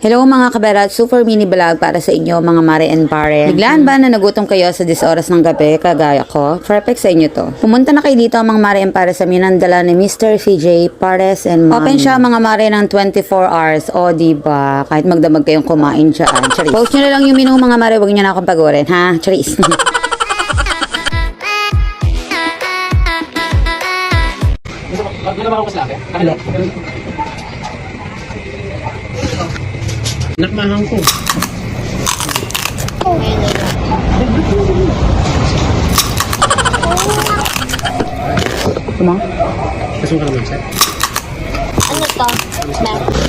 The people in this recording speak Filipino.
Hello mga kaberat, super mini vlog para sa inyo mga mare and pare. Biglaan ba na nagutom kayo sa 10 oras ng gabi kagaya ko? Perfect sa inyo to. Pumunta na kayo dito mga mare and pare sa minandala ni Mr. CJ Pares and Mom. Open siya mga mare ng 24 hours. O diba, kahit magdamag kayong kumain dyan. Charis. Post nyo na lang yung menu mga mare, huwag nyo na akong pagurin ha. Charis. Nakmahang ko. Kumang? Kasong ka naman, sir? Ano to? Snack.